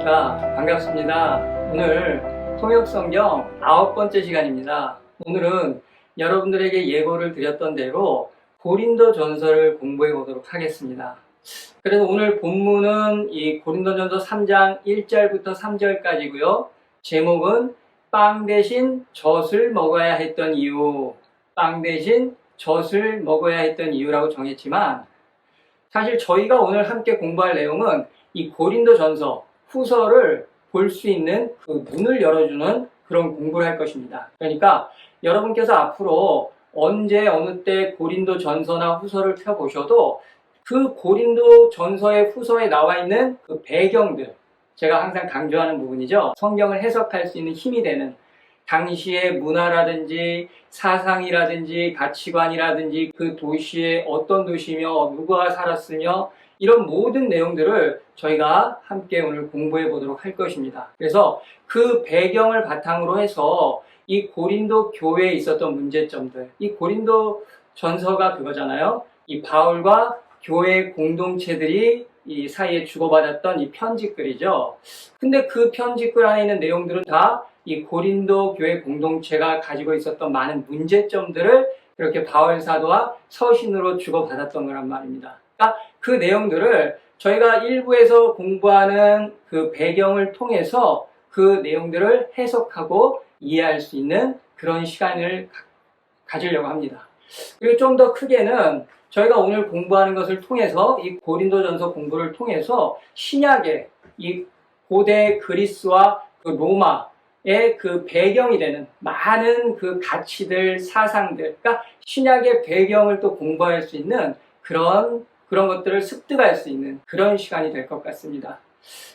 안녕하십니까. 반갑습니다. 오늘 통역성경 9번째 시간입니다. 오늘은 여러분들에게 예고를 드렸던 대로 고린도전서를 공부해 보도록 하겠습니다. 그래서 오늘 본문은 이 고린도전서 3장 1절부터 3절까지고요. 제목은 빵 대신 젖을 먹어야 했던 이유, 빵 대신 젖을 먹어야 했던 이유라고 정했지만, 사실 저희가 오늘 함께 공부할 내용은 이 고린도전서 후서를 볼 수 있는 그 문을 열어주는 그런 공부를 할 것입니다. 그러니까 여러분께서 앞으로 언제 어느 때 고린도전서나 후서를 펴보셔도 그 고린도전서의 후서에 나와 있는 그 배경들, 제가 항상 강조하는 부분이죠. 성경을 해석할 수 있는 힘이 되는 당시의 문화라든지 사상이라든지 가치관이라든지 그 도시의 어떤 도시며 누가 살았으며 이런 모든 내용들을 저희가 함께 오늘 공부해 보도록 할 것입니다. 그래서 그 배경을 바탕으로 해서 이 고린도 교회에 있었던 문제점들, 이 고린도 전서가 그거잖아요. 이 바울과 교회 공동체들이 이 사이에 주고받았던 이 편지글이죠. 근데 그 편지글 안에 있는 내용들은 다 이 고린도 교회 공동체가 가지고 있었던 많은 문제점들을 이렇게 바울 사도와 서신으로 주고받았던 거란 말입니다. 그러니까 그 내용들을 저희가 일부에서 공부하는 그 배경을 통해서 그 내용들을 해석하고 이해할 수 있는 그런 시간을 가지려고 합니다. 그리고 좀 더 크게는 저희가 오늘 공부하는 것을 통해서 이 고린도전서 공부를 통해서 신약의 이 고대 그리스와 그 로마의 그 배경이 되는 많은 그 가치들, 사상들, 그러니까 신약의 배경을 또 공부할 수 있는 그런 것들을 습득할 수 있는 그런 시간이 될 것 같습니다.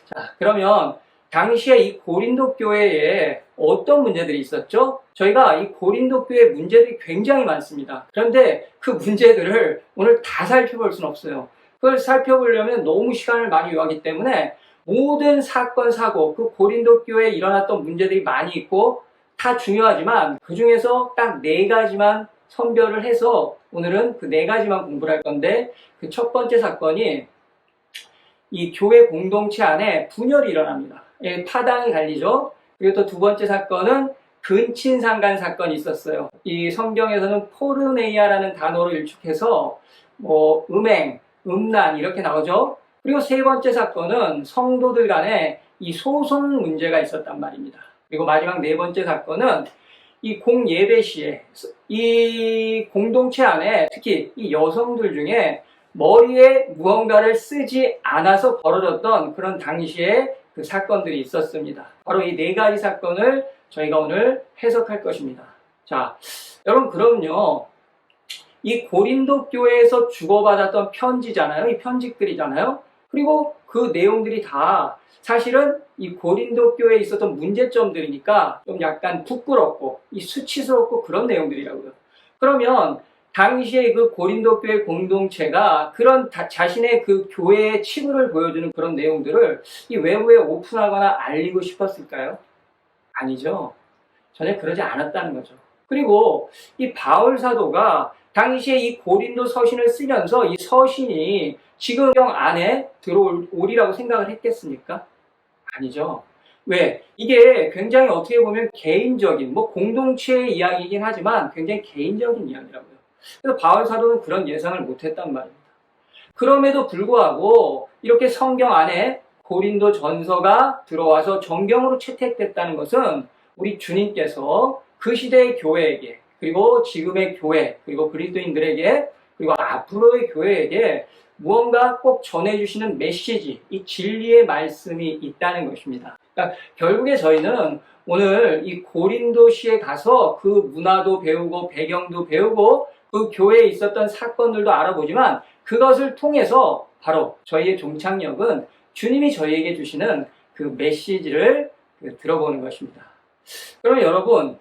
자, 그러면 당시에 이 고린도 교회에 어떤 문제들이 있었죠? 저희가 이 고린도 교회 문제들이 굉장히 많습니다. 그런데 그 문제들을 오늘 다 살펴볼 수는 없어요. 그걸 살펴보려면 너무 시간을 많이 요하기 때문에 모든 사건, 사고, 그 고린도 교회에 일어났던 문제들이 많이 있고 다 중요하지만 그 중에서 딱 4가지만 선별을 해서 오늘은 그 4가지만 공부를 할 건데, 그 첫 번째 사건이 이 교회 공동체 안에 분열이 일어납니다. 파당이 갈리죠. 그리고 또 두 번째 사건은 근친상간 사건이 있었어요. 이 성경에서는 포르네이아라는 단어로 일축해서 음행, 음란 이렇게 나오죠. 그리고 세 번째 사건은 성도들 간에 이 소송 문제가 있었단 말입니다. 그리고 마지막 4번째 사건은 이 공예배 시에 이 공동체 안에 특히 이 여성들 중에 머리에 무언가를 쓰지 않아서 벌어졌던 그런 당시에 그 사건들이 있었습니다. 바로 이 4가지 사건을 저희가 오늘 해석할 것입니다. 자, 여러분, 그럼요, 이 고린도 교회에서 주고받았던 편지잖아요. 이 편지글이잖아요. 그리고 그 내용들이 다 사실은 이 고린도 교회에 있었던 문제점들이니까 좀 약간 부끄럽고 이 수치스럽고 그런 내용들이라고요. 그러면 당시에 그 고린도 교회 공동체가 그런 자신의 그 교회의 치부를 보여주는 그런 내용들을 이 외부에 오픈하거나 알리고 싶었을까요? 아니죠. 전혀 그러지 않았다는 거죠. 그리고 이 바울 사도가 당시에 이 고린도 서신을 쓰면서 이 서신이 지금 안에 들어오리라고 생각을 했겠습니까? 아니죠. 왜? 이게 굉장히 어떻게 보면 개인적인, 공동체의 이야기이긴 하지만 굉장히 개인적인 이야기라고요. 그래서 바울 사도는 그런 예상을 못했단 말입니다. 그럼에도 불구하고 이렇게 성경 안에 고린도 전서가 들어와서 정경으로 채택됐다는 것은 우리 주님께서 그 시대의 교회에게, 그리고 지금의 교회, 그리고 그리스도인들에게, 그리고 앞으로의 교회에게 무언가 꼭 전해주시는 메시지, 이 진리의 말씀이 있다는 것입니다. 그러니까 결국에 저희는 오늘 이 고린도시에 가서 그 문화도 배우고 배경도 배우고 그 교회에 있었던 사건들도 알아보지만 그것을 통해서 바로 저희의 종착역은 주님이 저희에게 주시는 그 메시지를 들어보는 것입니다. 그러면 여러분,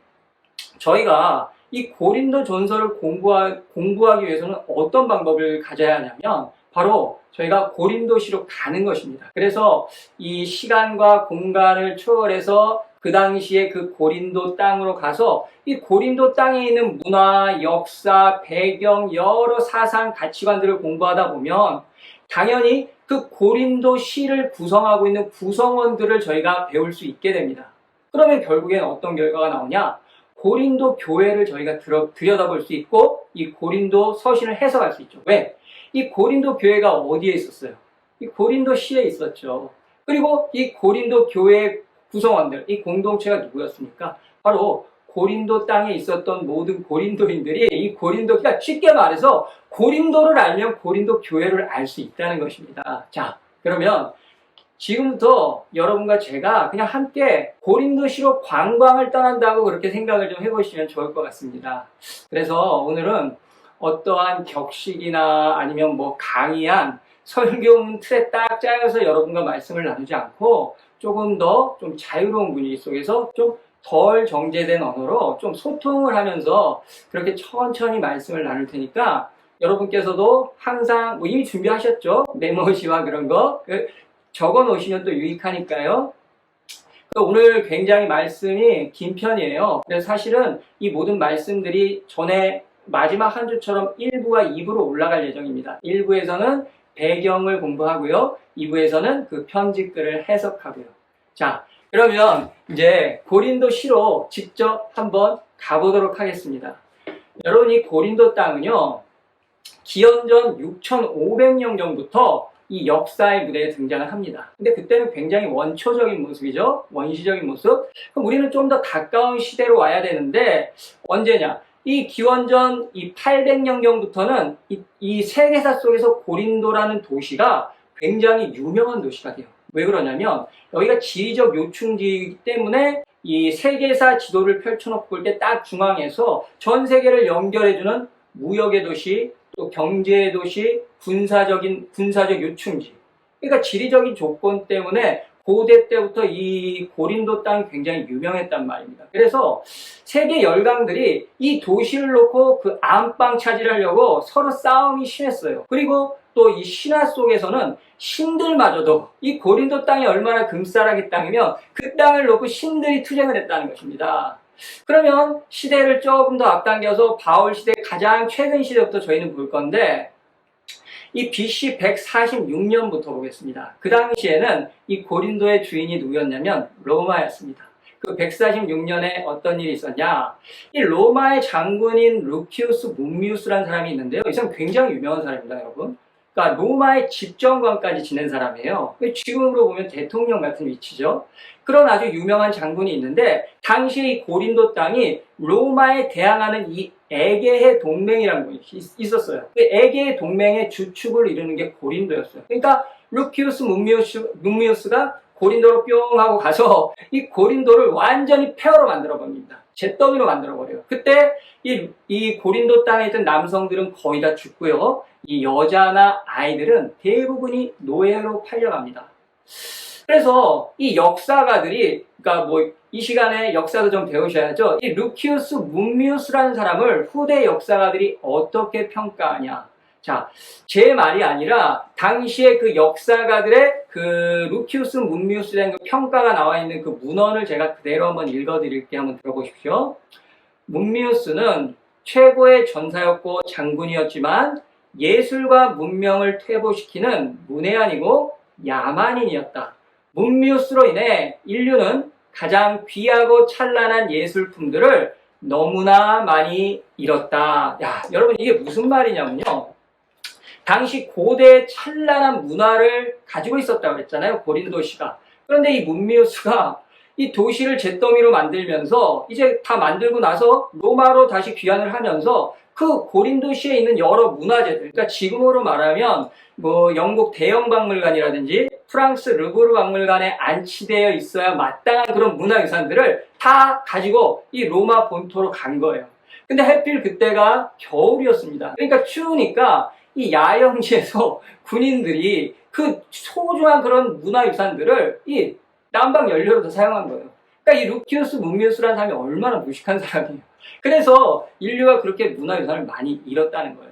저희가 이 고린도 전서를 공부하기 위해서는 어떤 방법을 가져야 하냐면 바로 저희가 고린도시로 가는 것입니다. 그래서 이 시간과 공간을 초월해서 그 당시에 그 고린도 땅으로 가서 이 고린도 땅에 있는 문화, 역사, 배경, 여러 사상, 가치관들을 공부하다 보면 당연히 그 고린도시를 구성하고 있는 구성원들을 저희가 배울 수 있게 됩니다. 그러면 결국엔 어떤 결과가 나오냐? 고린도 교회를 저희가 들여다볼 수 있고 이 고린도 서신을 해석할 수 있죠. 왜? 이 고린도 교회가 어디에 있었어요? 이 고린도시에 있었죠. 그리고 이 고린도 교회 구성원들, 이 공동체가 누구였습니까? 바로 고린도 땅에 있었던 모든 고린도인들이 이 고린도, 그러니까 쉽게 말해서 고린도를 알면 고린도 교회를 알 수 있다는 것입니다. 자, 그러면 지금부터 여러분과 제가 그냥 함께 고린도시로 관광을 떠난다고 그렇게 생각을 좀 해보시면 좋을 것 같습니다. 그래서 오늘은 어떠한 격식이나 아니면 뭐 강의한 설교 틀에 딱 짜여서 여러분과 말씀을 나누지 않고 조금 더 좀 자유로운 분위기 속에서 좀 덜 정제된 언어로 좀 소통을 하면서 그렇게 천천히 말씀을 나눌 테니까 여러분께서도 항상 뭐 이미 준비하셨죠? 메모지와 그런 거 적어 놓으시면 또 유익하니까요. 오늘 굉장히 말씀이 긴 편이에요. 그래서 사실은 이 모든 말씀들이 전에 마지막 한 주처럼 1부와 2부로 올라갈 예정입니다. 1부에서는 배경을 공부하고요. 2부에서는 그 편집글을 해석하고요. 자, 그러면 이제 고린도시로 직접 한번 가보도록 하겠습니다. 여러분, 이 고린도 땅은요, 기원전 6500년 전부터 이 역사의 무대에 등장을 합니다. 근데 그때는 굉장히 원초적인 모습이죠. 원시적인 모습. 그럼 우리는 좀 더 가까운 시대로 와야 되는데 언제냐? 이 기원전 이 800년 전부터는 이 세계사 속에서 고린도라는 도시가 굉장히 유명한 도시가 돼요. 왜 그러냐면 여기가 지리적 요충지이기 때문에 이 세계사 지도를 펼쳐놓고 볼 때 딱 중앙에서 전 세계를 연결해주는 무역의 도시, 또 경제의 도시, 군사적 요충지. 그러니까 지리적인 조건 때문에 고대 때부터 이 고린도 땅이 굉장히 유명했단 말입니다. 그래서 세계 열강들이 이 도시를 놓고 그 안방 차지하려고 서로 싸움이 심했어요. 그리고 또 이 신화 속에서는 신들마저도 이 고린도 땅이 얼마나 금싸라기 땅이면 그 땅을 놓고 신들이 투쟁을 했다는 것입니다. 그러면 시대를 조금 더 앞당겨서 바울 시대 가장 최근 시대부터 저희는 볼 건데 이 BC 146년부터 보겠습니다. 그 당시에는 이 고린도의 주인이 누구였냐면 로마였습니다. 그 146년에 어떤 일이 있었냐? 이 로마의 장군인 루키우스 문미우스라는 사람이 있는데요. 이 사람 굉장히 유명한 사람입니다, 여러분. 그러니까 로마의 집정관까지 지낸 사람이에요. 지금으로 보면 대통령 같은 위치죠. 그런 아주 유명한 장군이 있는데 당시 이 고린도 땅이 로마에 대항하는 이 에게해 동맹이라는 것이 있었어요. 그 에게해 동맹의 주축을 이루는 게 고린도였어요. 그러니까 루키우스 문미우스가 고린도로 뿅 하고 가서 이 고린도를 완전히 폐허로 만들어 버립니다. 잿더미로 만들어 버려요. 그때 이 고린도 땅에 있던 남성들은 거의 다 죽고요. 이 여자나 아이들은 대부분이 노예로 팔려갑니다. 그래서 이 역사가들이, 그러니까 뭐 이 시간에 역사도 좀 배우셔야죠. 이 루키우스 문미우스라는 사람을 후대 역사가들이 어떻게 평가하냐. 자, 제 말이 아니라 당시에 그 역사가들의 그 루키우스 문미우스에 대한 그 평가가 나와 있는 그 문헌을 제가 그대로 한번 읽어드릴게요. 한번 들어보십시오. 문미우스는 최고의 전사였고 장군이었지만 예술과 문명을 퇴보시키는 문외한이고 야만인이었다. 문미우스로 인해 인류는 가장 귀하고 찬란한 예술품들을 너무나 많이 잃었다. 야, 여러분 이게 무슨 말이냐면요. 당시 고대의 찬란한 문화를 가지고 있었다고 했잖아요. 고린도시가. 그런데 이 문미우스가 이 도시를 잿더미로 만들면서 이제 다 만들고 나서 로마로 다시 귀환을 하면서 그 고린도시에 있는 여러 문화재들, 그러니까 지금으로 말하면 뭐 영국 대영박물관이라든지 프랑스 르브르 박물관에 안치되어 있어야 마땅한 그런 문화유산들을 다 가지고 이 로마 본토로 간 거예요. 근데 하필 그때가 겨울이었습니다. 그러니까 추우니까 이 야영지에서 군인들이 그 소중한 그런 문화유산들을 이 난방 연료로 다 사용한 거예요. 그러니까 이 루키우스 문미우스라는 사람이 얼마나 무식한 사람이에요. 그래서 인류가 그렇게 문화유산을 많이 잃었다는 거예요.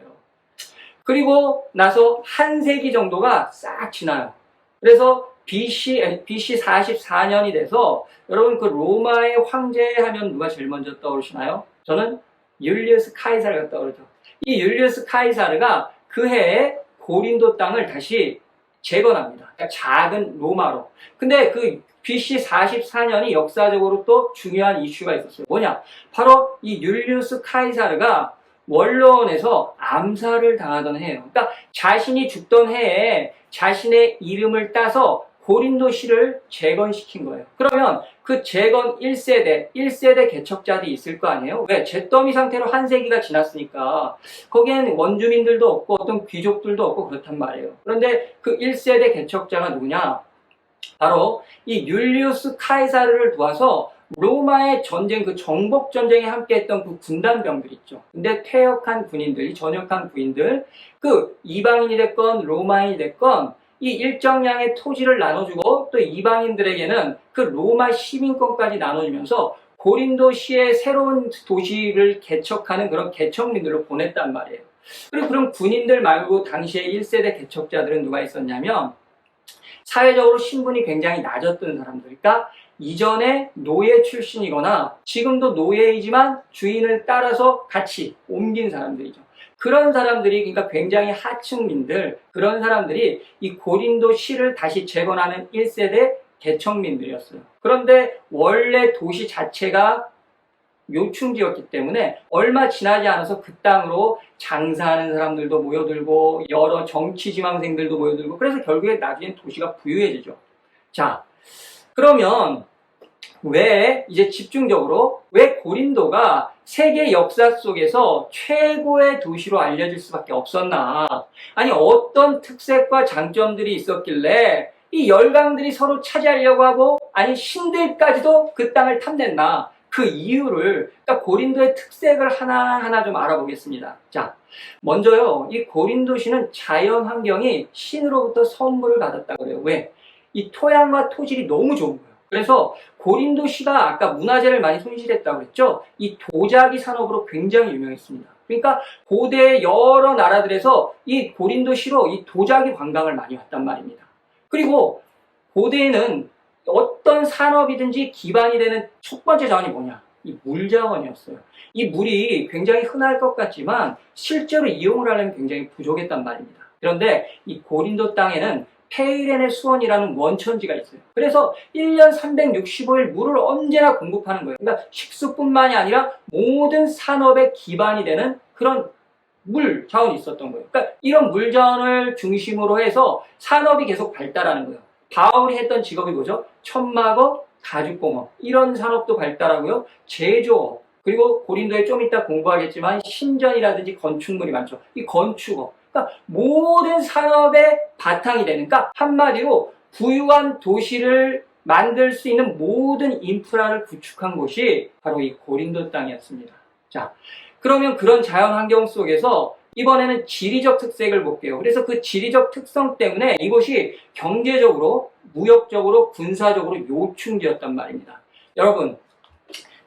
그리고 나서 한 세기 정도가 싹 지나요. 그래서 BC 44년이 돼서 여러분 그 로마의 황제 하면 누가 제일 먼저 떠오르시나요? 저는 율리우스 카이사르가 떠오르죠. 이 율리우스 카이사르가 그 해에 고린도 땅을 다시 재건합니다. 그러니까 작은 로마로. 근데 그 BC 44년이 역사적으로 또 중요한 이슈가 있었어요. 뭐냐? 바로 이 율리우스 카이사르가 원로원에서 암살을 당하던 해예요. 그러니까 자신이 죽던 해에 자신의 이름을 따서 고린도시를 재건시킨 거예요. 그러면 그 재건 1세대 개척자들이 있을 거 아니에요? 왜? 잿더미 상태로 한 세기가 지났으니까 거기엔 원주민들도 없고 어떤 귀족들도 없고 그렇단 말이에요. 그런데 그 1세대 개척자가 누구냐? 바로 이 율리우스 카이사르를 도와서 로마의 전쟁, 그 정복 전쟁에 함께 했던 그 군단병들 있죠. 근데 퇴역한 군인들, 이 전역한 군인들, 그 이방인이 됐건 로마인이 됐건 이 일정량의 토지를 나눠주고 또 이방인들에게는 그 로마 시민권까지 나눠주면서 고린도시의 새로운 도시를 개척하는 그런 개척민들로 보냈단 말이에요. 그리고 그런 군인들 말고 당시에 1세대 개척자들은 누가 있었냐면 사회적으로 신분이 굉장히 낮았던 사람들, 그러니까 이전에 노예 출신이거나 지금도 노예이지만 주인을 따라서 같이 옮긴 사람들이죠. 그런 사람들이, 그러니까 굉장히 하층민들, 그런 사람들이 이 고린도 시를 다시 재건하는 1세대 개척민들이었어요. 그런데 원래 도시 자체가 요충지였기 때문에 얼마 지나지 않아서 그 땅으로 장사하는 사람들도 모여들고 여러 정치 지망생들도 모여들고, 그래서 결국에 나중엔 도시가 부유해지죠. 자, 그러면 왜 이제 집중적으로 왜 고린도가 세계 역사 속에서 최고의 도시로 알려질 수밖에 없었나? 아니, 어떤 특색과 장점들이 있었길래 이 열강들이 서로 차지하려고 하고, 아니 신들까지도 그 땅을 탐냈나? 그 이유를, 그러니까 고린도의 특색을 하나하나 좀 알아보겠습니다. 자, 먼저요, 이 고린도시는 자연 환경이 신으로부터 선물을 받았다고 그래요. 왜? 이 토양과 토질이 너무 좋은 거예요. 그래서 고린도시가 아까 문화재를 많이 손실했다고 했죠. 이 도자기 산업으로 굉장히 유명했습니다. 그러니까 고대 여러 나라들에서 이 고린도시로 이 도자기 관광을 많이 왔단 말입니다. 그리고 고대에는 어떤 산업이든지 기반이 되는 첫 번째 자원이 뭐냐? 이 물자원이었어요. 이 물이 굉장히 흔할 것 같지만 실제로 이용을 하려면 굉장히 부족했단 말입니다. 그런데 이 고린도 땅에는 페이레네 수원이라는 원천지가 있어요. 그래서 1년 365일 물을 언제나 공급하는 거예요. 그러니까 식수뿐만이 아니라 모든 산업의 기반이 되는 그런 물 자원이 있었던 거예요. 그러니까 이런 물 자원을 중심으로 해서 산업이 계속 발달하는 거예요. 바울이 했던 직업이 뭐죠? 천막업, 가죽공업, 이런 산업도 발달하고요. 제조업, 그리고 고린도에 좀 이따 공부하겠지만 신전이라든지 건축물이 많죠. 이 건축업, 그러니까 모든 산업의 바탕이 되는, 그러니까 한마디로 부유한 도시를 만들 수 있는 모든 인프라를 구축한 곳이 바로 이 고린도 땅이었습니다. 자, 그러면 그런 자연 환경 속에서 이번에는 지리적 특색을 볼게요. 그래서 그 지리적 특성 때문에 이곳이 경제적으로, 무역적으로, 군사적으로 요충지였단 말입니다. 여러분,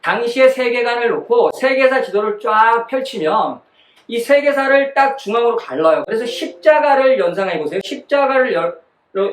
당시의 세계관을 놓고 세계사 지도를 쫙 펼치면 이 세계사를 딱 중앙으로 갈라요. 그래서 십자가를 연상해 보세요. 십자가를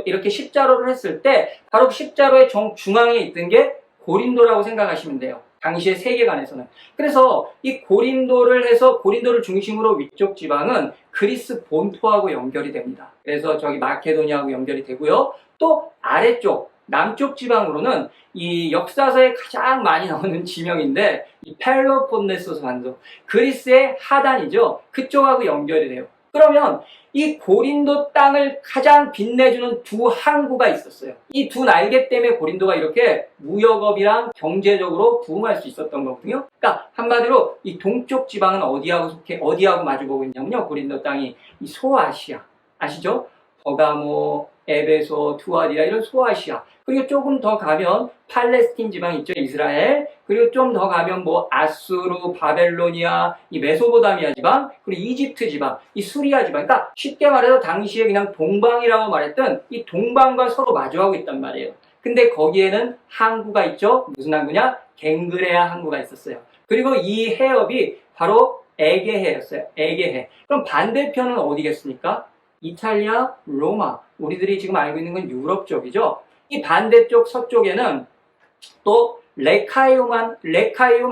이렇게 십자로를 했을 때 바로 십자로의 중앙에 있던 게 고린도라고 생각하시면 돼요. 당시의 세계관에서는. 그래서 이 고린도를 해서 고린도를 중심으로 위쪽 지방은 그리스 본토하고 연결이 됩니다. 그래서 저기 마케도니아하고 연결이 되고요. 또 아래쪽 남쪽 지방으로는 이 역사서에 가장 많이 나오는 지명인데 이 펠로폰네소스 반도, 그리스의 하단이죠. 그쪽하고 연결이 돼요. 그러면 이 고린도 땅을 가장 빛내주는 두 항구가 있었어요. 이 두 날개 때문에 고린도가 이렇게 무역업이랑 경제적으로 부흥할 수 있었던 거거든요. 그러니까 한마디로 이 동쪽 지방은 어디하고 마주보고 있냐면요. 고린도 땅이 이 소아시아, 아시죠? 버가모, 에베소, 투아디라, 이런 소아시아. 그리고 조금 더 가면 팔레스틴 지방 있죠, 이스라엘. 그리고 좀 더 가면 뭐 아수르, 바벨로니아, 이 메소포타미아 지방, 그리고 이집트 지방, 이 수리아 지방. 그러니까 쉽게 말해서 당시에 그냥 동방이라고 말했던 이 동방과 서로 마주하고 있단 말이에요. 근데 거기에는 항구가 있죠. 무슨 항구냐? 갱그레아 항구가 있었어요. 그리고 이 해협이 바로 에게해였어요. 에게해. 그럼 반대편은 어디겠습니까? 이탈리아, 로마. 우리들이 지금 알고 있는 건 유럽 쪽이죠. 이 반대쪽 서쪽에는 또 레카이움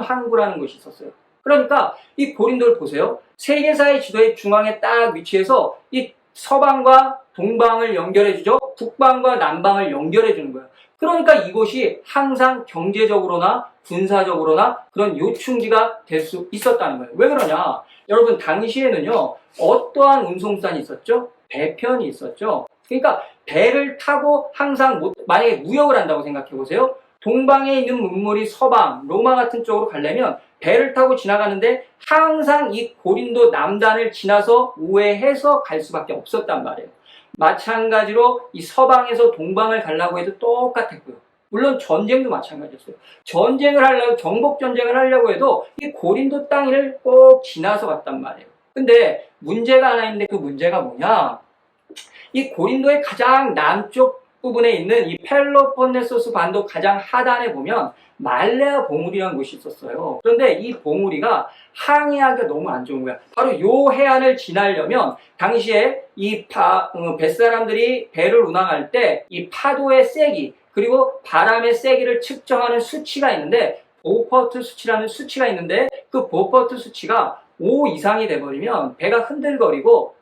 항구라는 곳이 있었어요. 그러니까 이 고린도를 보세요. 세계사의 지도의 중앙에 딱 위치해서 이 서방과 동방을 연결해주죠. 북방과 남방을 연결해주는 거예요. 그러니까 이곳이 항상 경제적으로나 군사적으로나 그런 요충지가 될 수 있었다는 거예요. 왜 그러냐? 여러분, 당시에는요, 어떠한 운송수단이 있었죠? 배편이 있었죠. 그러니까 배를 타고 항상 만약에 무역을 한다고 생각해 보세요. 동방에 있는 문물이 서방, 로마 같은 쪽으로 가려면 배를 타고 지나가는데 항상 이 고린도 남단을 지나서 우회해서 갈 수밖에 없었단 말이에요. 마찬가지로 이 서방에서 동방을 가려고 해도 똑같았고요. 물론 전쟁도 마찬가지였어요. 정복 전쟁을 하려고 해도 이 고린도 땅을 꼭 지나서 갔단 말이에요. 근데 문제가 하나 있는데 그 문제가 뭐냐? 이 고린도의 가장 남쪽 부분에 있는 이 펠로폰네소스 반도 가장 하단에 보면 말레아 봉우리라는 곳이 있었어요. 그런데 이 봉우리가 항해하기가 너무 안 좋은 거야. 바로 요 해안을 지나려면 당시에 이 뱃사람들이 배를 운항할 때 이 파도의 세기 그리고 바람의 세기를 측정하는 수치가 있는데 보퍼트 수치라는 수치가 있는데 그 보퍼트 수치가 5 이상이 돼버리면 배가 흔들거리고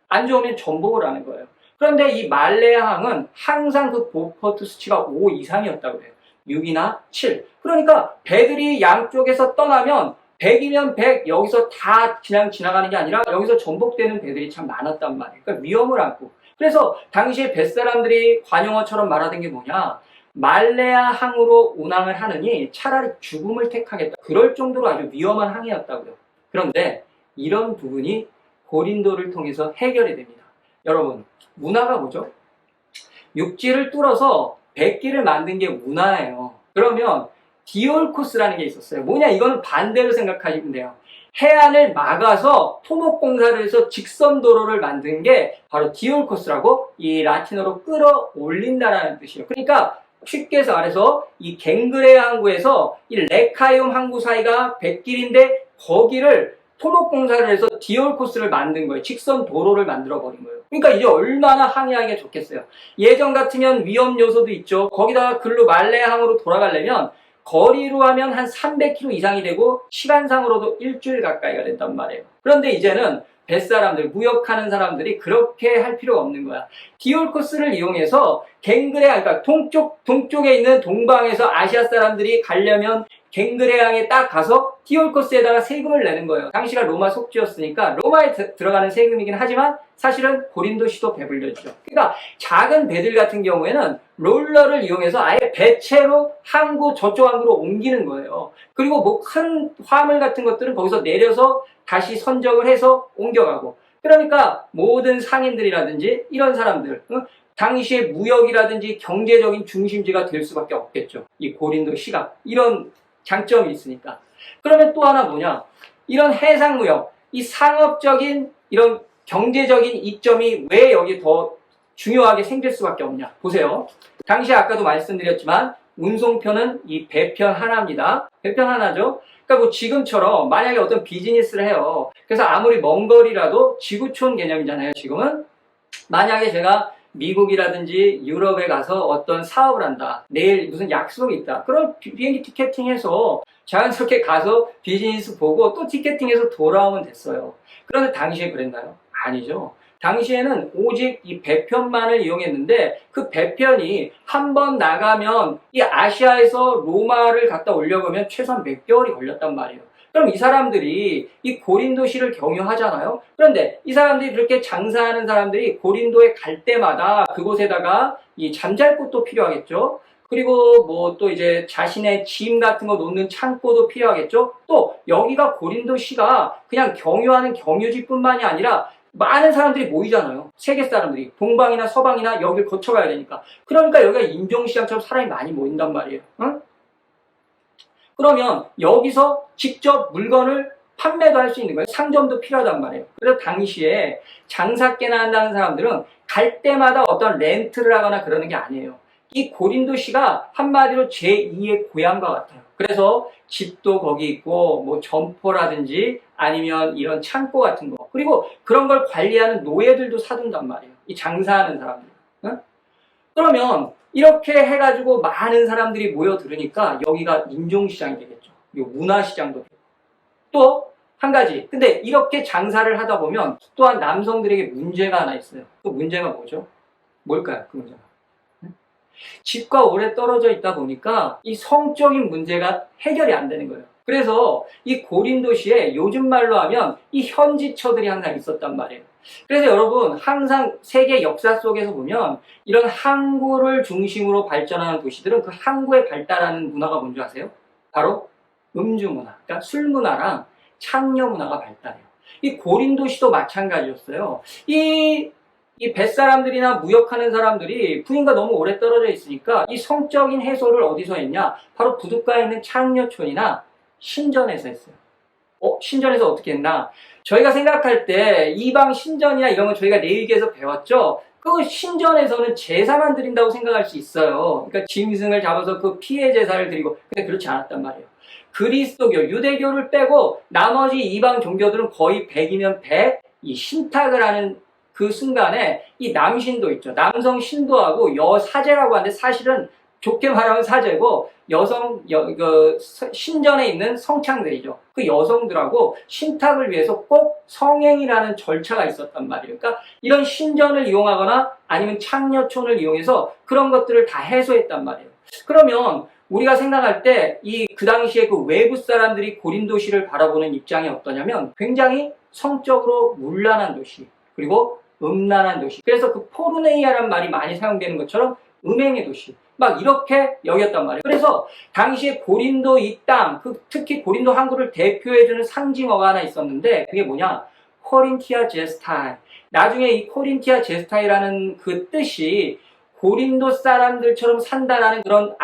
안 좋으면 전복을 하는 거예요. 그런데 이 말레아항은 항상 그 보퍼트 수치가 5 이상이었다고 해요. 6이나 7. 그러니까 배들이 양쪽에서 떠나면 100이면 100 여기서 다 그냥 지나가는 게 아니라 여기서 전복되는 배들이 참 많았단 말이에요. 그러니까 위험을 안고. 그래서 당시에 뱃사람들이 관용어처럼 말하던 게 뭐냐? 말레아항으로 운항을 하느니 차라리 죽음을 택하겠다. 그럴 정도로 아주 위험한 항해였다고요. 그런데 이런 부분이 고린도를 통해서 해결이 됩니다. 여러분, 문화가 뭐죠? 육지를 뚫어서 백기를 만든 게 문화예요. 그러면 디올코스라는 게 있었어요. 뭐냐? 이거는 반대로 생각하시면 돼요. 해안을 막아서 토목공사를 해서 직선도로를 만든 게 바로 디올코스라고 이 라틴어로 끌어올린다라는 뜻이에요. 그러니까 쉽게 말해서 이 갱그레 항구에서 이 레카이움 항구 사이가 백길인데 거기를 토목공사를 해서 디올코스를 만든 거예요. 직선 도로를 만들어버린 거예요. 그러니까 이제 얼마나 항해하기가 좋겠어요. 예전 같으면 위험 요소도 있죠. 거기다가 글로 말레항으로 돌아가려면 거리로 하면 한 300km 이상이 되고 시간상으로도 일주일 가까이가 된단 말이에요. 그런데 이제는 뱃사람들, 무역하는 사람들이 그렇게 할 필요가 없는 거야. 디올코스를 이용해서 갱그레항, 그러니까 동쪽에 있는 동방에서 아시아 사람들이 가려면 갱그레항에 딱 가서 디올코스에다가 세금을 내는 거예요. 당시가 로마 속지였으니까 로마에 들어가는 세금이긴 하지만 사실은 고린도시도 배불려지죠. 그러니까 작은 배들 같은 경우에는 롤러를 이용해서 아예 배채로 저쪽 항구로 옮기는 거예요. 그리고 뭐 큰 화물 같은 것들은 거기서 내려서 다시 선적을 해서 옮겨가고. 그러니까 모든 상인들이라든지 이런 사람들, 당시의 무역이라든지 경제적인 중심지가 될 수밖에 없겠죠. 이 고린도시가 이런 장점이 있으니까. 그러면 또 하나 뭐냐? 이런 해상무역, 이 상업적인 이런 경제적인 이점이 왜 여기 더 중요하게 생길 수밖에 없냐? 보세요. 당시 아까도 말씀드렸지만 운송편은 이 배편 하나입니다. 배편 하나죠. 그러니까 뭐 지금처럼 만약에 어떤 비즈니스를 해요. 그래서 아무리 먼 거리라도 지구촌 개념이잖아요. 지금은 만약에 제가 미국이라든지 유럽에 가서 어떤 사업을 한다. 내일 무슨 약속이 있다. 그럼 비행기 티켓팅해서 자연스럽게 가서 비즈니스 보고 또 티켓팅해서 돌아오면 됐어요. 그런데 당시에 그랬나요? 아니죠. 당시에는 오직 이 배편만을 이용했는데 그 배편이 한 번 나가면 이 아시아에서 로마를 갔다 오려고 하면 최소한 몇 개월이 걸렸단 말이에요. 그럼 이 사람들이 이 고린도시를 경유하잖아요. 그런데 이 사람들이 그렇게 장사하는 사람들이 고린도에 갈 때마다 그곳에다가 이 잠잘 곳도 필요하겠죠. 그리고 뭐 또 이제 자신의 짐 같은 거 놓는 창고도 필요하겠죠. 또 여기가 고린도시가 그냥 경유하는 경유지뿐만이 아니라 많은 사람들이 모이잖아요. 세계 사람들이 동방이나 서방이나 여기를 거쳐가야 되니까. 그러니까 여기가 인종시장처럼 사람이 많이 모인단 말이에요. 응? 그러면 여기서 직접 물건을 판매도 할 수 있는 거예요. 상점도 필요하단 말이에요. 그래서 당시에 장사깨나 한다는 사람들은 갈 때마다 어떤 렌트를 하거나 그러는 게 아니에요. 이 고린도시가 한마디로 제2의 고향과 같아요. 그래서 집도 거기 있고 뭐 점포라든지 아니면 이런 창고 같은 거, 그리고 그런 걸 관리하는 노예들도 사둔단 말이에요. 이 장사하는 사람들. 응? 그러면 이렇게 해가지고 많은 사람들이 모여들으니까 여기가 인종시장이 되겠죠. 문화시장도 되고. 또 한 가지. 근데 이렇게 장사를 하다 보면 또한 남성들에게 문제가 하나 있어요. 그 문제가 뭐죠? 뭘까요? 그 문제가. 집과 오래 떨어져 있다 보니까 이 성적인 문제가 해결이 안 되는 거예요. 그래서 이 고린도시에 요즘 말로 하면 이 현지처들이 항상 있었단 말이에요. 그래서 여러분 항상 세계 역사 속에서 보면 이런 항구를 중심으로 발전하는 도시들은 그 항구에 발달하는 문화가 뭔지 아세요? 바로 음주 문화, 그러니까 술 문화랑 창녀 문화가 발달해요. 이 고린도시도 마찬가지였어요. 이 뱃사람들이나 무역하는 사람들이 부인과 너무 오래 떨어져 있으니까 이 성적인 해소를 어디서 했냐? 바로 부둣가에 있는 창녀촌이나 신전에서 했어요. 신전에서 어떻게 했나? 저희가 생각할 때 이방 신전이나 이런 건 저희가 레위기에서 배웠죠? 그 신전에서는 제사만 드린다고 생각할 수 있어요. 그러니까 짐승을 잡아서 그 피해 제사를 드리고, 근데 그렇지 않았단 말이에요. 그리스도교, 유대교를 빼고 나머지 이방 종교들은 거의 100이면 100, 이 신탁을 하는 그 순간에 이 남신도 있죠. 남성 신도하고 여사제라고 하는데 사실은 좋게 말하면 사제고 신전에 있는 성창들이죠. 그 여성들하고 신탁을 위해서 꼭 성행이라는 절차가 있었단 말이에요. 그러니까 이런 신전을 이용하거나 아니면 창녀촌을 이용해서 그런 것들을 다 해소했단 말이에요. 그러면 우리가 생각할 때 그 당시에 그 외부 사람들이 고린도시를 바라보는 입장이 어떠냐면 굉장히 성적으로 문란한 도시, 그리고 음란한 도시. 그래서 그 포르네이아란 말이 많이 사용되는 것처럼 음행의 도시. 막 이렇게 여겼단 말이에요. 그래서 당시에 고린도 이 땅, 특히 고린도 항구를 대표해주는 상징어가 하나 있었는데 그게 뭐냐? 코린티아 제스타이. 나중에 이 코린티아 제스타이라는 그 뜻이 고린도 사람들처럼 산다라는 그런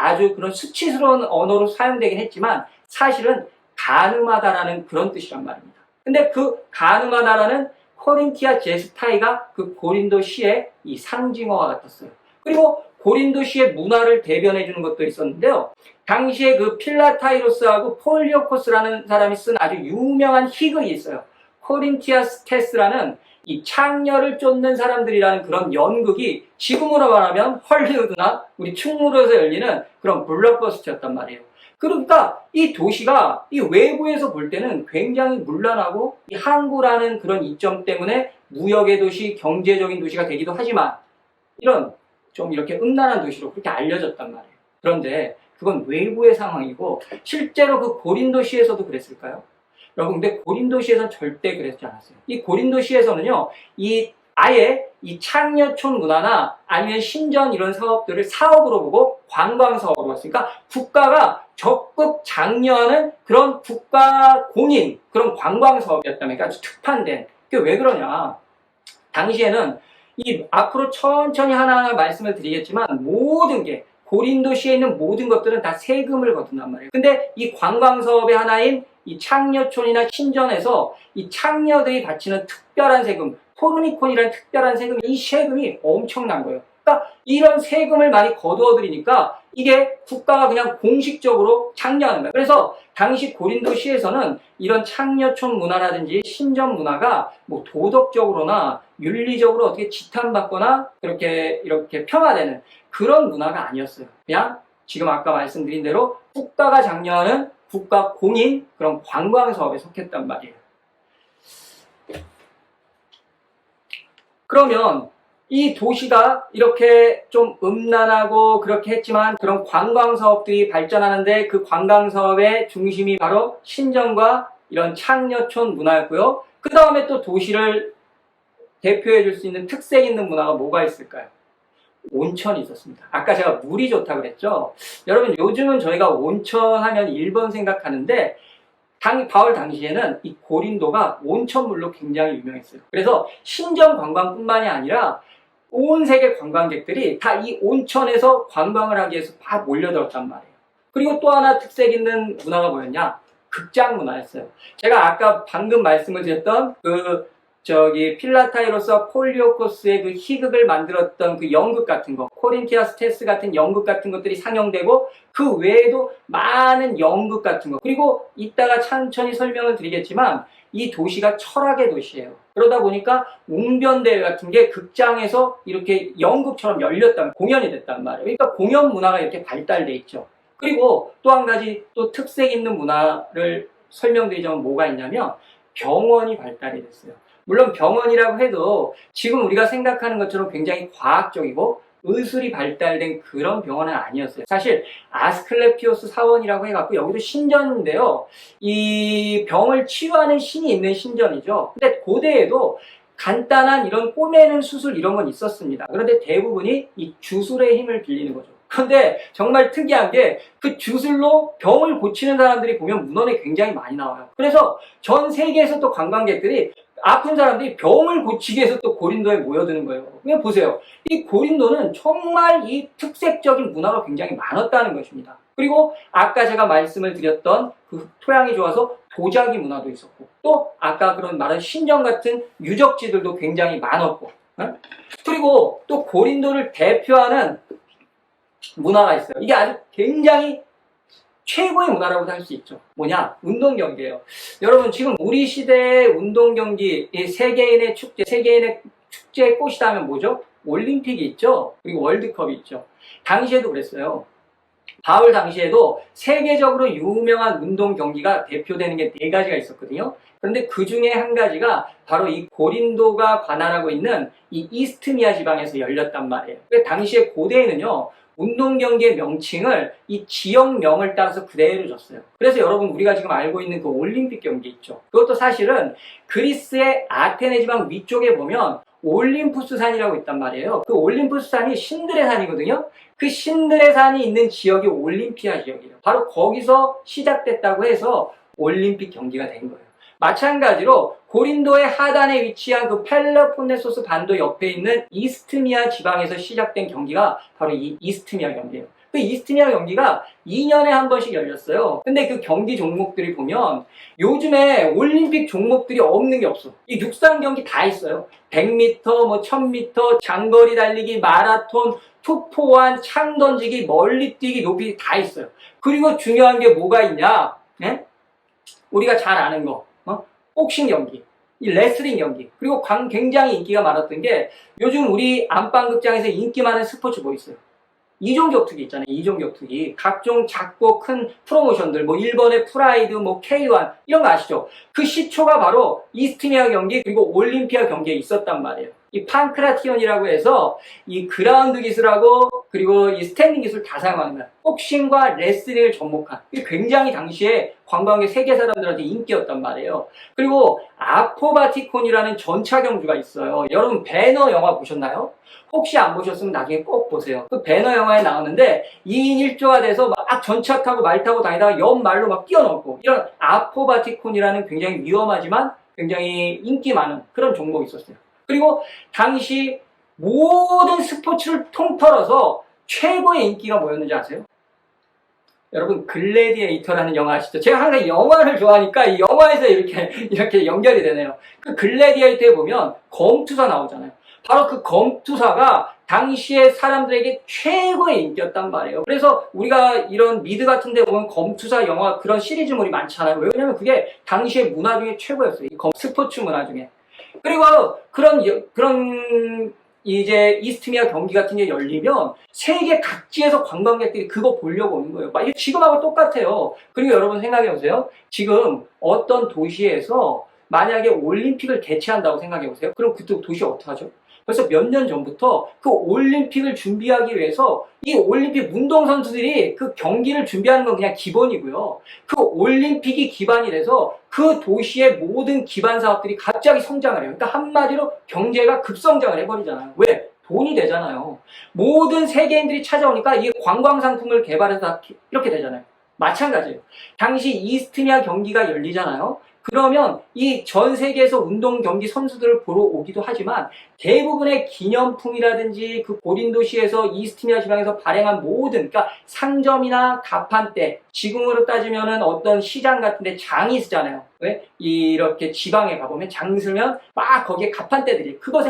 수치스러운 언어로 사용되긴 했지만 사실은 가늠하다라는 그런 뜻이란 말입니다. 근데 그 가늠하다라는 코린티아 제스타이가 그 고린도시의 이 상징어와 같았어요. 그리고 고린도시의 문화를 대변해 주는 것도 있었는데요. 당시에 그 필라타이로스하고 폴리오코스라는 사람이 쓴 아주 유명한 희극이 있어요. 코린티아스테스라는 이 창녀를 쫓는 사람들이라는 그런 연극이 지금으로 말하면 헐리우드나 우리 충무로에서 열리는 그런 블록버스터였단 말이에요. 그러니까 이 도시가 이 외부에서 볼 때는 굉장히 문란하고 이 항구라는 그런 이점 때문에 무역의 도시, 경제적인 도시가 되기도 하지만 이런 좀 이렇게 음란한 도시로 그렇게 알려졌단 말이에요. 그런데 그건 외부의 상황이고 실제로 그 고린도시에서도 그랬을까요? 여러분, 근데 고린도시에서는 절대 그랬지 않았어요. 이 고린도시에서는요, 아예 이 창녀촌 문화나 아니면 신전 이런 사업들을 사업으로 보고 관광 사업으로 봤으니까 국가가 적극 장려하는 그런 국가 공인, 그런 관광 사업이었다면 아주 특판된. 그게 왜 그러냐? 당시에는 앞으로 천천히 하나하나 말씀을 드리겠지만 모든 게 고린도시에 있는 모든 것들은 다 세금을 거둔단 말이에요. 근데 이 관광 사업의 하나인 이 창녀촌이나 신전에서 이 창녀들이 바치는 특별한 세금, 포르니콘이라는 특별한 세금, 이 세금이 엄청난 거예요. 그러니까 이런 세금을 많이 거두어들이니까 이게 국가가 그냥 공식적으로 창녀하는 거예요. 그래서 당시 고린도시에서는 이런 창녀촌 문화라든지 신전 문화가 뭐 도덕적으로나 윤리적으로 어떻게 지탄받거나 이렇게 평화되는 그런 문화가 아니었어요. 그냥 지금 아까 말씀드린 대로 국가가 장려하는 국가 공인 그런 관광 사업에 속했단 말이에요. 그러면 이 도시가 이렇게 좀 음란하고 그렇게 했지만 그런 관광 사업들이 발전하는데 그 관광 사업의 중심이 바로 신전과 이런 창녀촌 문화였고요. 그 다음에 또 도시를 대표해 줄 수 있는 특색 있는 문화가 뭐가 있을까요? 온천이 있었습니다. 아까 제가 물이 좋다고 그랬죠? 여러분, 요즘은 저희가 온천 하면 일본 생각하는데 바울 당시에는 이 고린도가 온천물로 굉장히 유명했어요. 그래서 신전 관광뿐만이 아니라 온 세계 관광객들이 다 이 온천에서 관광을 하기 위해서 다 몰려들었단 말이에요. 그리고 또 하나 특색 있는 문화가 뭐였냐? 극장 문화였어요. 제가 아까 방금 말씀을 드렸던 필라타이로스와 폴리오코스의 그 희극을 만들었던 그 연극 같은 거, 코린티아스테스 같은 연극 같은 것들이 상영되고 그 외에도 많은 연극 같은 거, 그리고 이따가 천천히 설명을 드리겠지만 이 도시가 철학의 도시예요. 그러다 보니까 웅변대회 같은 게 극장에서 이렇게 연극처럼 열렸단, 공연이 됐단 말이에요. 그러니까 공연 문화가 이렇게 발달돼 있죠. 그리고 또 한 가지 또 특색 있는 문화를 설명드리자면 뭐가 있냐면 병원이 발달이 됐어요. 물론 병원이라고 해도 지금 우리가 생각하는 것처럼 굉장히 과학적이고 의술이 발달된 그런 병원은 아니었어요. 사실 아스클레피오스 사원이라고 해갖고 여기도 신전인데요. 이 병을 치유하는 신이 있는 신전이죠. 근데 고대에도 간단한 이런 꼬매는 수술 이런 건 있었습니다. 그런데 대부분이 이 주술의 힘을 빌리는 거죠. 그런데 정말 특이한 게 그 주술로 병을 고치는 사람들이 보면 문헌에 굉장히 많이 나와요. 그래서 전 세계에서 또 관광객들이 아픈 사람들이 병을 고치기 위해서 또 고린도에 모여드는 거예요. 그냥 보세요. 이 고린도는 정말 이 특색적인 문화가 굉장히 많았다는 것입니다. 그리고 아까 제가 말씀을 드렸던 그 토양이 좋아서 도자기 문화도 있었고, 또 아까 그런 말한 신전 같은 유적지들도 굉장히 많았고, 그리고 또 고린도를 대표하는 문화가 있어요. 이게 아주 굉장히 최고의 문화라고 할 수 있죠. 뭐냐? 운동 경기예요. 여러분, 지금 우리 시대의 운동 경기, 세계인의 축제, 세계인의 축제의 꽃이다 하면 뭐죠? 올림픽이 있죠. 그리고 월드컵이 있죠. 당시에도 그랬어요. 바울 당시에도 세계적으로 유명한 운동 경기가 대표되는 게 4가지가 있었거든요. 그런데 그 중에 한 가지가 바로 이 고린도가 관할하고 있는 이 이스트미아 지방에서 열렸단 말이에요. 당시에 고대에는요, 운동 경기의 명칭을 이 지역명을 따라서 그대로 줬어요. 그래서 여러분, 우리가 지금 알고 있는 그 올림픽 경기 있죠. 그것도 사실은 그리스의 아테네 지방 위쪽에 보면 올림푸스 산이라고 있단 말이에요. 그 올림푸스 산이 신들의 산이거든요. 그 신들의 산이 있는 지역이 올림피아 지역이에요. 바로 거기서 시작됐다고 해서 올림픽 경기가 된 거예요. 마찬가지로 고린도의 하단에 위치한 그 펠로폰네소스 반도 옆에 있는 이스트미아 지방에서 시작된 경기가 바로 이 이스트미아 경기예요. 그 이스트미아 경기가 2년에 한 번씩 열렸어요. 근데 그 경기 종목들이 보면 요즘에 올림픽 종목들이 없는 게 없어. 이 육상 경기 다 있어요. 100m, 뭐 1000m, 장거리 달리기, 마라톤, 투포환, 창 던지기, 멀리 뛰기, 높이기 다 있어요. 그리고 중요한 게 뭐가 있냐? 네? 우리가 잘 아는 거. 복싱 경기, 이 레슬링 경기, 그리고 굉장히 인기가 많았던 게 요즘 우리 안방극장에서 인기 많은 스포츠 뭐 있어요? 이종격투기 있잖아요. 이종격투기. 각종 작고 큰 프로모션들, 뭐 일본의 프라이드, 뭐 K1 이런 거 아시죠? 그 시초가 바로 이스트미아 경기 그리고 올림피아 경기에 있었단 말이에요. 이 판크라티온이라고 해서 이 그라운드 기술하고 그리고 이 스탠딩 기술 다 사용하는 거야. 복싱과 레슬링을 접목한. 이게 굉장히 당시에 관광객 세계 사람들한테 인기였단 말이에요. 그리고 아포바티콘이라는 전차 경주가 있어요. 여러분 배너 영화 보셨나요? 혹시 안 보셨으면 나중에 꼭 보세요. 그 배너 영화에 나오는데 2인 1조가 돼서 막 전차 타고 말 타고 다니다가 옆말로 막 뛰어넘고 이런 아포바티콘이라는 굉장히 위험하지만 굉장히 인기 많은 그런 종목이 있었어요. 그리고 당시 모든 스포츠를 통틀어서 최고의 인기가 뭐였는지 아세요? 여러분 글래디에이터라는 영화 아시죠? 제가 항상 영화를 좋아하니까 이 영화에서 이렇게 연결이 되네요. 그 글래디에이터에 보면 검투사 나오잖아요. 바로 그 검투사가 당시에 사람들에게 최고의 인기였단 말이에요. 그래서 우리가 이런 미드 같은 데 보면 검투사 영화 그런 시리즈물이 많잖아요. 왜냐면 그게 당시의 문화 중에 최고였어요. 이 스포츠 문화 중에. 그리고 그런 이제 이스트미아 경기 같은 게 열리면 세계 각지에서 관광객들이 그거 보려고 오는 거예요. 막 지금하고 똑같아요. 그리고 여러분 생각해 보세요. 지금 어떤 도시에서 만약에 올림픽을 개최한다고 생각해 보세요. 그럼 그때 도시 어떻게 하죠? 벌써 몇 년 전부터 그 올림픽을 준비하기 위해서 이 올림픽 운동선수들이 그 경기를 준비하는 건 그냥 기본이고요. 그 올림픽이 기반이 돼서 그 도시의 모든 기반 사업들이 갑자기 성장을 해요. 그러니까 한마디로 경제가 급성장을 해버리잖아요. 왜? 돈이 되잖아요. 모든 세계인들이 찾아오니까 이 관광상품을 개발해서 이렇게 되잖아요. 마찬가지예요. 당시 이스트미아 경기가 열리잖아요. 그러면 이 전 세계에서 운동 경기 선수들을 보러 오기도 하지만 대부분의 기념품이라든지 그 고린도시에서 이스트미아 지방에서 발행한 모든 그러니까 상점이나 가판대 지금으로 따지면은 어떤 시장 같은데 장이 쓰잖아요. 왜? 이렇게 지방에 가보면 장 쓰면 막 거기에 가판대들이 그거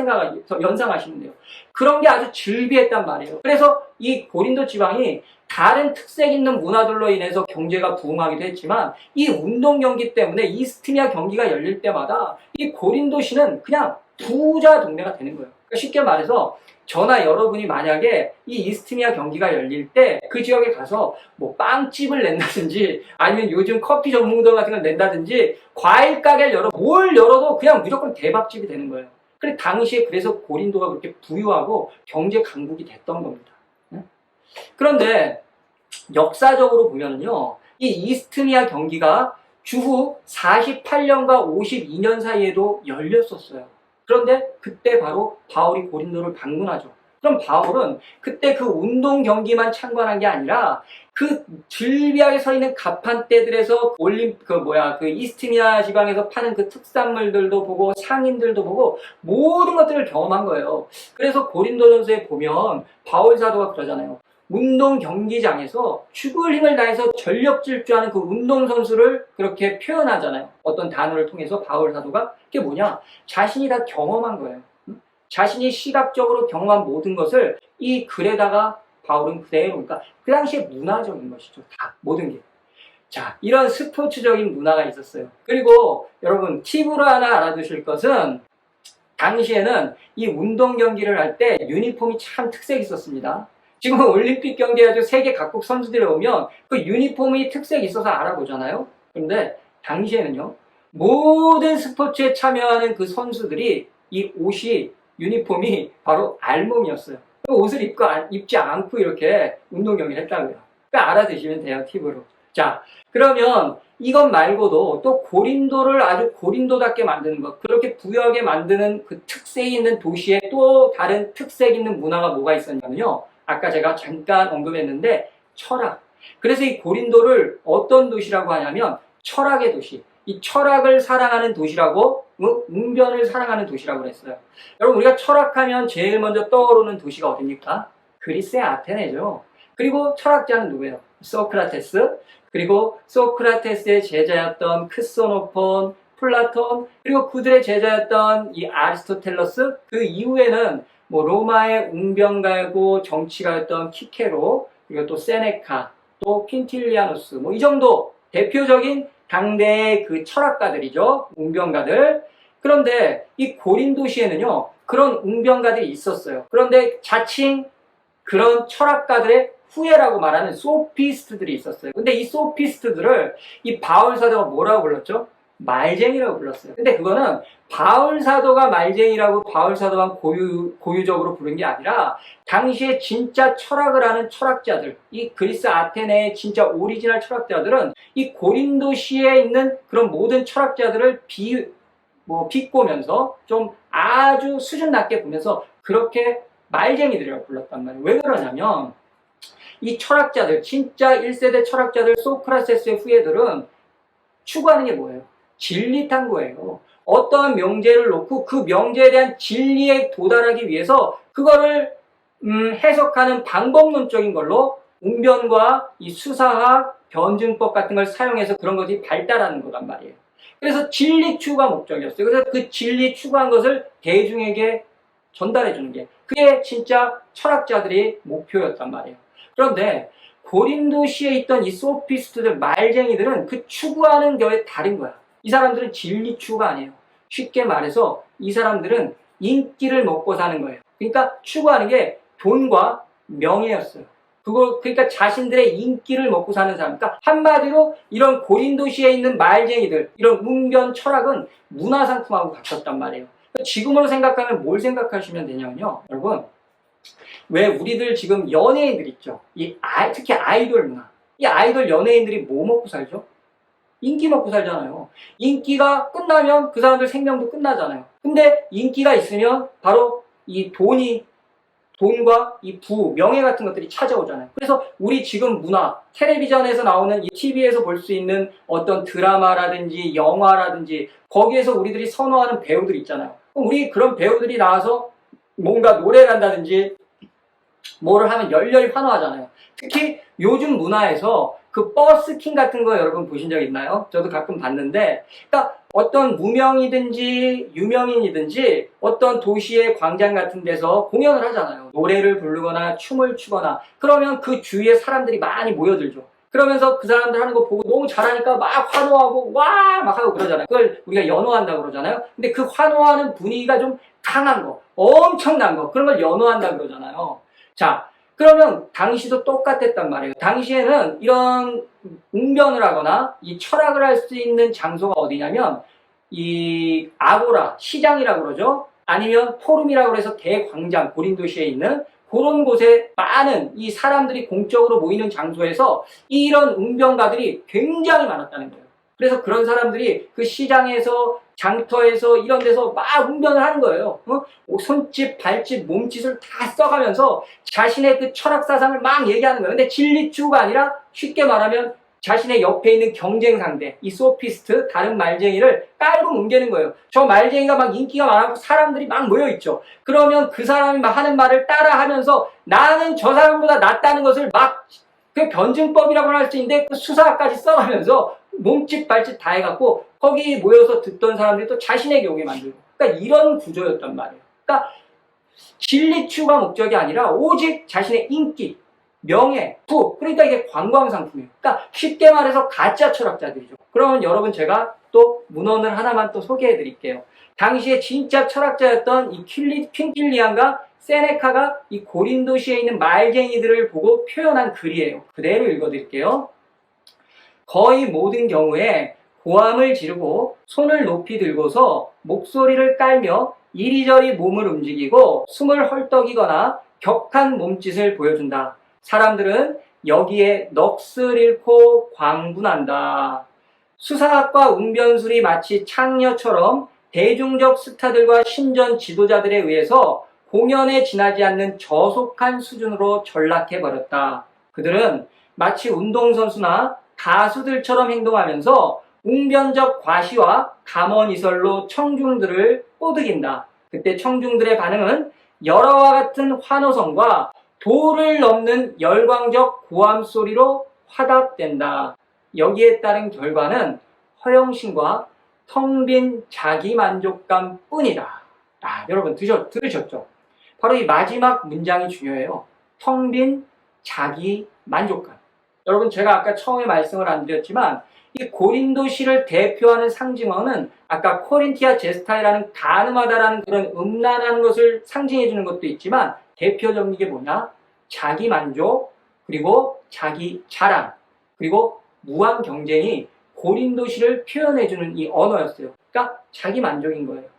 연상하시면 돼요. 그런 게 아주 즐비했단 말이에요. 그래서 이 고린도 지방이 다른 특색 있는 문화들로 인해서 경제가 부흥하기도 했지만 이 운동 경기 때문에 이스트미아 경기가 열릴 때마다 이 고린도시는 그냥 부자 동네가 되는 거예요. 쉽게 말해서 저나 여러분이 만약에 이 이스트미아 경기가 열릴 때 그 지역에 가서 뭐 빵집을 낸다든지 아니면 요즘 커피 전문점 같은 걸 낸다든지 과일 가게를 열어 뭘 열어도 그냥 무조건 대박집이 되는 거예요. 그래 당시에 그래서 고린도가 그렇게 부유하고 경제 강국이 됐던 겁니다. 그런데 역사적으로 보면요, 이 이스트미아 경기가 주후 48년과 52년 사이에도 열렸었어요. 그런데 그때 바로 바울이 고린도를 방문하죠. 그럼 바울은 그때 그 운동 경기만 참관한 게 아니라 그 즐비하게 서 있는 가판대들에서 그 이스트미아 지방에서 파는 그 특산물들도 보고 상인들도 보고 모든 것들을 경험한 거예요. 그래서 고린도전서에 보면 바울 사도가 그러잖아요. 운동 경기장에서 죽을 힘을 다해서 전력 질주하는 그 운동선수를 그렇게 표현하잖아요. 어떤 단어를 통해서 바울 사도가 그게 뭐냐? 자신이 다 경험한 거예요. 자신이 시각적으로 경험한 모든 것을 이 글에다가 바울은 그대로, 그러니까 그 당시에 문화적인 것이죠. 다, 모든 게. 자, 이런 스포츠적인 문화가 있었어요. 그리고 여러분, 팁으로 하나 알아두실 것은 당시에는 이 운동 경기를 할 때 유니폼이 참 특색이 있었습니다. 지금 올림픽 경기에 아주 세계 각국 선수들이 오면 그 유니폼이 특색이 있어서 알아보잖아요. 그런데 당시에는요, 모든 스포츠에 참여하는 그 선수들이 이 유니폼이 바로 알몸이었어요. 옷을 입지 않고 이렇게 운동 경기를 했다고요. 그러니까 알아두시면 돼요, 팁으로. 자, 그러면 이것 말고도 또 고린도를 아주 고린도답게 만드는 것, 그렇게 부유하게 만드는 그 특색이 있는 도시에 또 다른 특색 있는 문화가 뭐가 있었냐면요. 아까 제가 잠깐 언급했는데 철학. 그래서 이 고린도를 어떤 도시라고 하냐면 철학의 도시. 이 철학을 사랑하는 도시라고, 웅변을 사랑하는 도시라고 그랬어요. 여러분, 우리가 철학하면 제일 먼저 떠오르는 도시가 어딥니까? 그리스의 아테네죠. 그리고 철학자는 누구예요? 소크라테스. 그리고 소크라테스의 제자였던 크소노폰, 플라톤, 그리고 그들의 제자였던 이 아리스토텔러스. 그 이후에는 뭐 로마의 웅변가고 정치가였던 키케로, 그리고 또 세네카, 또 퀸틸리아누스, 뭐 이 정도 대표적인 당대의 그 철학가들이죠. 웅변가들. 그런데 이 고린도시에는요, 그런 웅변가들이 있었어요. 그런데 자칭 그런 철학가들의 후예라고 말하는 소피스트들이 있었어요. 근데 이 소피스트들을 이 바울 사도가 뭐라고 불렀죠? 말쟁이라고 불렀어요. 근데 그거는 바울 사도가 말쟁이라고 바울 사도만 고유적으로 부른 게 아니라 당시에 진짜 철학을 하는 철학자들, 이 그리스 아테네의 진짜 오리지널 철학자들은 이 고린도시에 있는 그런 모든 철학자들을 비꼬면서 좀 아주 수준 낮게 보면서 그렇게 말쟁이들이라고 불렀단 말이에요. 왜 그러냐면 이 철학자들, 진짜 1세대 철학자들, 소크라테스의 후예들은 추구하는 게 뭐예요? 진리 탐구예요. 어떠한 명제를 놓고 그 명제에 대한 진리에 도달하기 위해서 그거를 해석하는 방법론적인 걸로 웅변과 이 수사학, 변증법 같은 걸 사용해서 그런 것이 발달하는 거란 말이에요. 그래서 진리 추구가 목적이었어요. 그래서 그 진리 추구한 것을 대중에게 전달해 주는 게 그게 진짜 철학자들의 목표였단 말이에요. 그런데 고린도시에 있던 이 소피스트들, 말쟁이들은 그 추구하는 게 다른 거야. 이 사람들은 진리 추구가 아니에요. 쉽게 말해서 이 사람들은 인기를 먹고 사는 거예요. 그러니까 추구하는 게 돈과 명예였어요. 그러니까 자신들의 인기를 먹고 사는 사람. 그러니까 한마디로 이런 고린도시에 있는 말쟁이들, 이런 웅변 철학은 문화상품하고 같았단 말이에요. 지금으로 생각하면 뭘 생각하시면 되냐면요. 여러분, 왜 우리들 지금 연예인들 있죠? 특히 아이돌 문화. 이 아이돌 연예인들이 뭐 먹고 살죠? 인기 먹고 살잖아요. 인기가 끝나면 그 사람들 생명도 끝나잖아요. 근데 인기가 있으면 바로 이 돈과 이 명예 같은 것들이 찾아오잖아요. 그래서 우리 지금 문화, 텔레비전에서 나오는 이 TV에서 볼 수 있는 어떤 드라마라든지 영화라든지 거기에서 우리들이 선호하는 배우들 있잖아요. 우리 그런 배우들이 나와서 뭔가 노래를 한다든지 뭐를 하면 열렬히 환호하잖아요. 특히 요즘 문화에서 그 버스킹 같은 거 여러분 보신 적 있나요? 저도 가끔 봤는데, 그러니까 어떤 무명이든지 유명인이든지 어떤 도시의 광장 같은 데서 공연을 하잖아요. 노래를 부르거나 춤을 추거나 그러면 그 주위에 사람들이 많이 모여들죠. 그러면서 그 사람들 하는 거 보고 너무 잘하니까 막 환호하고 와 막 하고 그러잖아요. 그걸 우리가 연호한다고 그러잖아요. 근데 그 환호하는 분위기가 좀 강한 거, 엄청난 거, 그런 걸 연호한다 그러잖아요. 자, 그러면 당시도 똑같았단 말이에요. 당시에는 이런 웅변을 하거나 이 철학을 할 수 있는 장소가 어디냐면 이 아고라, 시장이라고 그러죠. 아니면 포rum이라고 해서 대광장, 고린도시에 있는 그런 곳에 많은 이 사람들이 공적으로 모이는 장소에서 이런 웅변가들이 굉장히 많았다는 거예요. 그래서 그런 사람들이 그 시장에서 장터에서 이런 데서 막 웅변을 하는 거예요. 손짓, 발짓, 몸짓을 다 써가면서 자신의 그 철학 사상을 막 얘기하는 거예요. 근데 진리추가 아니라 쉽게 말하면 자신의 옆에 있는 경쟁 상대, 이 소피스트, 다른 말쟁이를 깔고 뭉개는 거예요. 저 말쟁이가 막 인기가 많고 사람들이 막 모여있죠. 그러면 그 사람이 막 하는 말을 따라하면서 나는 저 사람보다 낫다는 것을 막 그 변증법이라고 할 수 있는데 그 수사까지 써가면서 몸짓 발짓 다 해갖고 거기 모여서 듣던 사람들이 또 자신에게 오게 만들고, 그러니까 이런 구조였단 말이에요. 그러니까 진리추가 목적이 아니라 오직 자신의 인기, 명예, 부, 그러니까 이게 관광상품이에요. 그러니까 쉽게 말해서 가짜 철학자들이죠. 그러면 여러분 제가 또 문헌을 하나만 또 소개해 드릴게요. 당시에 진짜 철학자였던 이 퀸킬리안과 세네카가 이 고린도시에 있는 말쟁이들을 보고 표현한 글이에요. 그대로 읽어 드릴게요. 거의 모든 경우에 고함을 지르고 손을 높이 들고서 목소리를 깔며 이리저리 몸을 움직이고 숨을 헐떡이거나 격한 몸짓을 보여준다. 사람들은 여기에 넋을 잃고 광분한다. 수사학과 웅변술이 마치 창녀처럼 대중적 스타들과 신전 지도자들에 의해서 공연에 지나지 않는 저속한 수준으로 전락해버렸다. 그들은 마치 운동선수나 가수들처럼 행동하면서 웅변적 과시와 감언이설로 청중들을 꼬드긴다. 그때 청중들의 반응은 열화와 같은 환호성과 도를 넘는 열광적 고함 소리로 화답된다. 여기에 따른 결과는 허영심과 텅 빈 자기만족감 뿐이다. 여러분 들으셨죠? 바로 이 마지막 문장이 중요해요. 텅 빈 자기만족감. 여러분 제가 아까 처음에 말씀을 안 드렸지만 이 고린도시를 대표하는 상징어는 아까 코린티아 제스타이라는 가늠하다라는 그런 음란한 것을 상징해 주는 것도 있지만 대표적인 게 뭐냐? 자기 만족, 그리고 자기 자랑, 그리고 무한 경쟁이 고린도시를 표현해 주는 이 언어였어요. 그러니까 자기 만족인 거예요.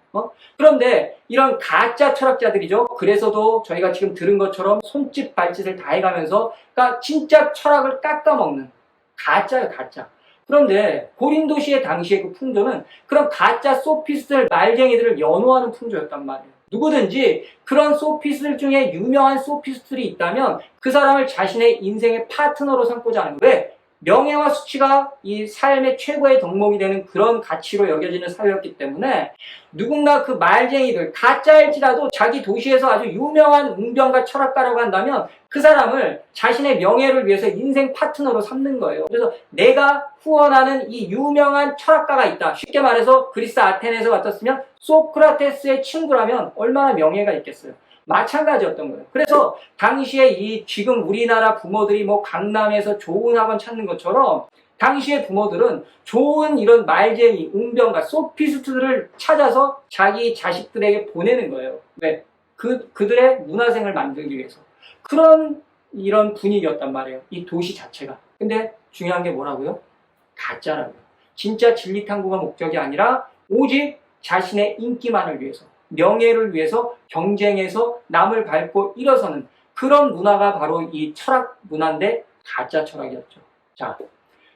그런데 이런 가짜 철학자들이죠. 그래서도 저희가 지금 들은 것처럼 손짓 발짓을 다 해가면서 그러니까 진짜 철학을 깎아먹는 가짜예요, 가짜. 그런데 고린도시의 당시의 그 풍조는 그런 가짜 소피스트들, 말쟁이들을 연호하는 풍조였단 말이에요. 누구든지 그런 소피스트들 중에 유명한 소피스트들이 있다면 그 사람을 자신의 인생의 파트너로 삼고자 하는 거예요. 왜? 명예와 수치가 이 삶의 최고의 덕목이 되는 그런 가치로 여겨지는 사회였기 때문에 누군가 그 말쟁이들, 가짜일지라도 자기 도시에서 아주 유명한 웅변가 철학가라고 한다면 그 사람을 자신의 명예를 위해서 인생 파트너로 삼는 거예요. 그래서 내가 후원하는 이 유명한 철학가가 있다. 쉽게 말해서 그리스 아테네에서 왔었으면 소크라테스의 친구라면 얼마나 명예가 있겠어요. 마찬가지였던 거예요. 그래서 당시에 이 지금 우리나라 부모들이 뭐 강남에서 좋은 학원 찾는 것처럼 당시의 부모들은 좋은 이런 말쟁이, 웅변가, 소피스트들을 찾아서 자기 자식들에게 보내는 거예요. 왜? 그들의 문화생을 만들기 위해서. 그런 이런 분위기였단 말이에요. 이 도시 자체가. 근데 중요한 게 뭐라고요? 가짜라고요. 진짜 진리탐구가 목적이 아니라 오직 자신의 인기만을 위해서, 명예를 위해서 경쟁해서 남을 밟고 일어서는 그런 문화가 바로 이 철학 문화인데 가짜 철학이었죠. 자,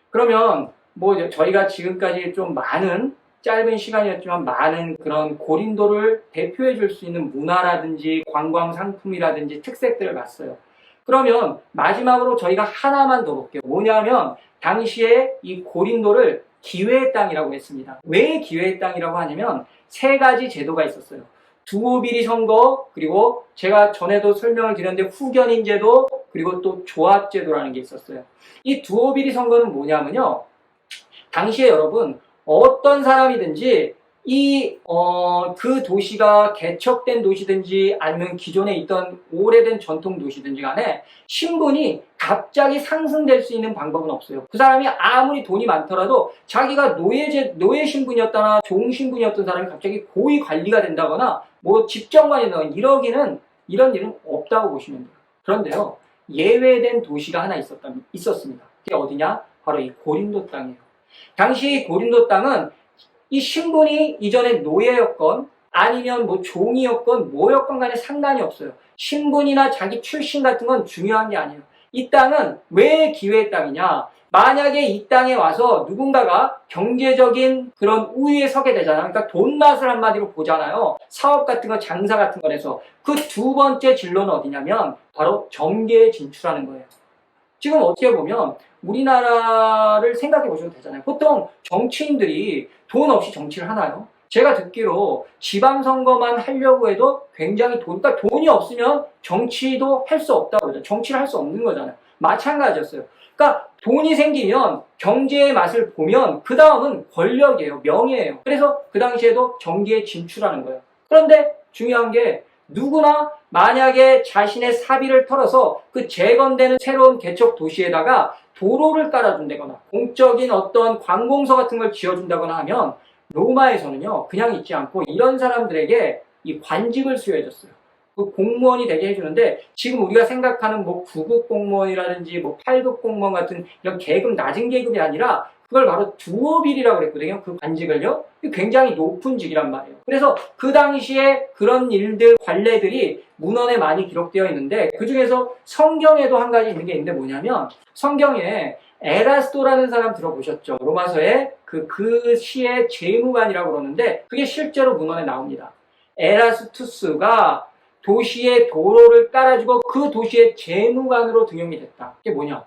그러면 뭐 저희가 지금까지 좀 많은 짧은 시간이었지만 많은 그런 고린도를 대표해 줄 수 있는 문화라든지 관광 상품이라든지 특색들을 봤어요. 그러면 마지막으로 저희가 하나만 더 볼게요. 뭐냐면 당시에 이 고린도를 기회의 땅이라고 했습니다. 왜 기회의 땅이라고 하냐면 세 가지 제도가 있었어요. 두오비리 선거, 그리고 제가 전에도 설명을 드렸는데 후견인 제도, 그리고 또 조합 제도라는 게 있었어요. 이 두오비리 선거는 뭐냐면요. 당시에 여러분 어떤 사람이든지 그 도시가 개척된 도시든지 아니면 기존에 있던 오래된 전통 도시든지 간에 신분이 갑자기 상승될 수 있는 방법은 없어요. 그 사람이 아무리 돈이 많더라도 자기가 노예 신분이었거나 종 신분이었던 사람이 갑자기 고위 관리가 된다거나 뭐 집정관이 된다거나 이런 일은 없다고 보시면 돼요. 그런데요, 예외된 도시가 하나 있었습니다. 그게 어디냐? 바로 이 고린도 땅이에요. 당시 고린도 땅은 이 신분이 이전에 노예였건 아니면 뭐 종이었건 뭐였건 간에 상관이 없어요. 신분이나 자기 출신 같은 건 중요한 게 아니에요. 이 땅은 왜 기회의 땅이냐? 만약에 이 땅에 와서 누군가가 경제적인 그런 우위에 서게 되잖아요. 그러니까 돈 맛을 한마디로 보잖아요. 사업 같은 거, 장사 같은 거에서. 그 두 번째 진로는 어디냐면 바로 정계에 진출하는 거예요. 지금 어떻게 보면 우리나라를 생각해 보셔도 되잖아요. 보통 정치인들이 돈 없이 정치를 하나요? 제가 듣기로 지방선거만 하려고 해도 굉장히 그러니까 돈이 없으면 정치도 할 수 없다고 그러죠. 정치를 할 수 없는 거잖아요. 마찬가지였어요. 그러니까 돈이 생기면 경제의 맛을 보면 그 다음은 권력이에요. 명예예요. 그래서 그 당시에도 정계에 진출하는 거예요. 그런데 중요한 게 누구나 만약에 자신의 사비를 털어서 그 재건되는 새로운 개척 도시에다가 도로를 깔아준다거나 공적인 어떤 관공서 같은 걸 지어준다거나 하면 로마에서는요, 그냥 있지 않고 이런 사람들에게 이 관직을 수여해줬어요. 그 공무원이 되게 해주는데, 지금 우리가 생각하는 뭐 9급 공무원이라든지 뭐 8급 공무원 같은 이런 계급, 낮은 계급이 아니라 그걸 바로 두어빌이라고 그랬거든요. 그 관직을요. 굉장히 높은 직이란 말이에요. 그래서 그 당시에 그런 일들, 관례들이 문헌에 많이 기록되어 있는데, 그 중에서 성경에도 한 가지 있는 게 있는데 뭐냐면, 성경에 에라스도라는 사람 들어보셨죠? 로마서에 그 시의 재무관이라고 그러는데, 그게 실제로 문헌에 나옵니다. 에라스투스가 도시의 도로를 깔아주고 그 도시의 재무관으로 등용이 됐다. 그게 뭐냐?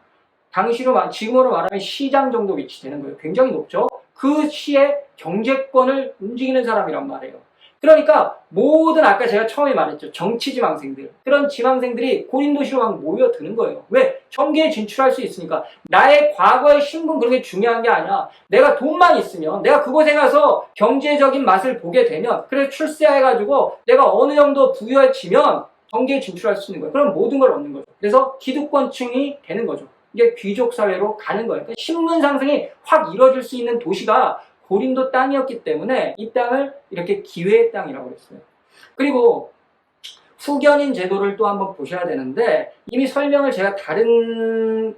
지금으로 말하면 시장 정도 위치 되는 거예요. 굉장히 높죠? 그 시의 경제권을 움직이는 사람이란 말이에요. 그러니까 아까 제가 처음에 말했죠. 정치 지망생들. 그런 지망생들이 고린도시로 막 모여드는 거예요. 왜? 정계에 진출할 수 있으니까. 나의 과거의 신분 그런 게 중요한 게 아니야. 내가 돈만 있으면, 내가 그곳에 가서 경제적인 맛을 보게 되면, 그래서 출세해가지고 내가 어느 정도 부유해지면 정계에 진출할 수 있는 거예요. 그럼 모든 걸 얻는 거죠. 그래서 기득권층이 되는 거죠. 이게 귀족 사회로 가는 거예요. 그러니까 신분 상승이 확 이루어질 수 있는 도시가 고린도 땅이었기 때문에 이 땅을 이렇게 기회의 땅이라고 했어요. 그리고 후견인 제도를 또 한번 보셔야 되는데, 이미 설명을 제가 다른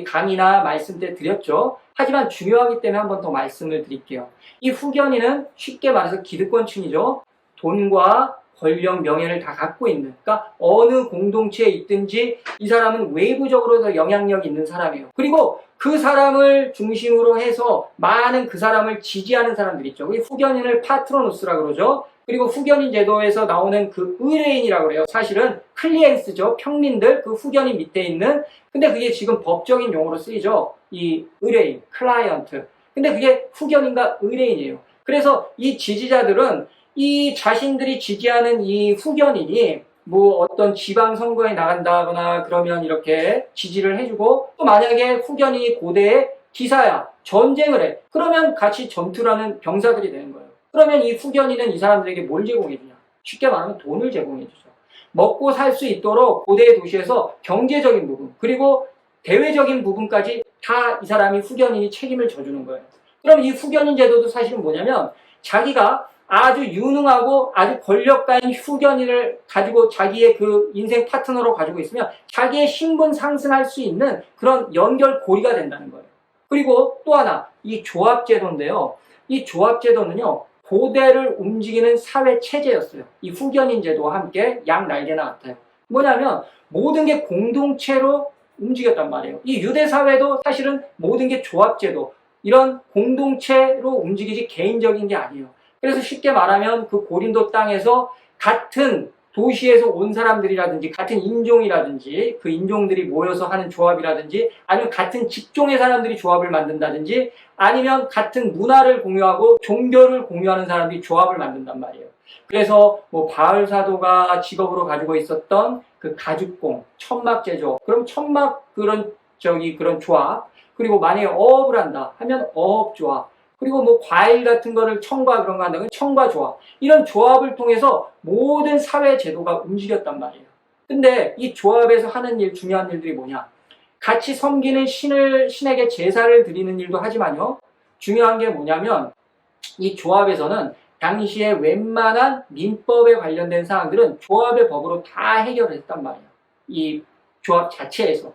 강의나 말씀 때 드렸죠. 하지만 중요하기 때문에 한번 더 말씀을 드릴게요. 이 후견인은 쉽게 말해서 기득권층이죠. 돈과 권력, 명예를 다 갖고 있는, 그러니까 어느 공동체에 있든지 이 사람은 외부적으로 더 영향력 있는 사람이에요. 그리고 그 사람을 중심으로 해서 많은 그 사람을 지지하는 사람들이 있죠. 이 후견인을 파트로누스라고 그러죠. 그리고 후견인 제도에서 나오는 그 의뢰인이라고 그래요. 사실은 클리엔스죠. 평민들, 그 후견인 밑에 있는. 근데 그게 지금 법적인 용어로 쓰이죠. 이 의뢰인, 클라이언트. 근데 그게 후견인과 의뢰인이에요. 그래서 이 지지자들은 이 자신들이 지지하는 이 후견인이 뭐 어떤 지방선거에 나간다거나 그러면 이렇게 지지를 해주고, 또 만약에 후견인이 고대의 기사야, 전쟁을 해. 그러면 같이 전투를 하는 병사들이 되는 거예요. 그러면 이 후견인은 이 사람들에게 뭘 제공해주냐? 쉽게 말하면 돈을 제공해주죠. 먹고 살 수 있도록 고대의 도시에서 경제적인 부분, 그리고 대외적인 부분까지 다 이 사람이 후견인이 책임을 져주는 거예요. 그럼 이 후견인 제도도 사실은 뭐냐면, 자기가 아주 유능하고 아주 권력가인 후견인을 가지고 자기의 그 인생 파트너로 가지고 있으면 자기의 신분 상승할 수 있는 그런 연결고리가 된다는 거예요. 그리고 또 하나, 이 조합제도인데요. 이 조합제도는요, 고대를 움직이는 사회체제였어요. 이 후견인 제도와 함께 양날개나 같아요. 뭐냐면 모든 게 공동체로 움직였단 말이에요. 이 유대사회도 사실은 모든 게 조합제도, 이런 공동체로 움직이지 개인적인 게 아니에요. 그래서 쉽게 말하면 그 고린도 땅에서 같은 도시에서 온 사람들이라든지 같은 인종이라든지 그 인종들이 모여서 하는 조합이라든지, 아니면 같은 직종의 사람들이 조합을 만든다든지, 아니면 같은 문화를 공유하고 종교를 공유하는 사람들이 조합을 만든단 말이에요. 그래서 뭐 바울 사도가 직업으로 가지고 있었던 그 가죽공, 천막 제조, 그럼 천막 그런 조합, 그리고 만약에 어업을 한다 하면 어업 조합, 그리고 뭐 과일 같은 거를 청과 그런 거 한다면 청과 조합. 이런 조합을 통해서 모든 사회 제도가 움직였단 말이에요. 근데 이 조합에서 하는 일, 중요한 일들이 뭐냐? 같이 섬기는 신에게 제사를 드리는 일도 하지만요. 중요한 게 뭐냐면 이 조합에서는 당시에 웬만한 민법에 관련된 사항들은 조합의 법으로 다 해결을 했단 말이에요. 이 조합 자체에서.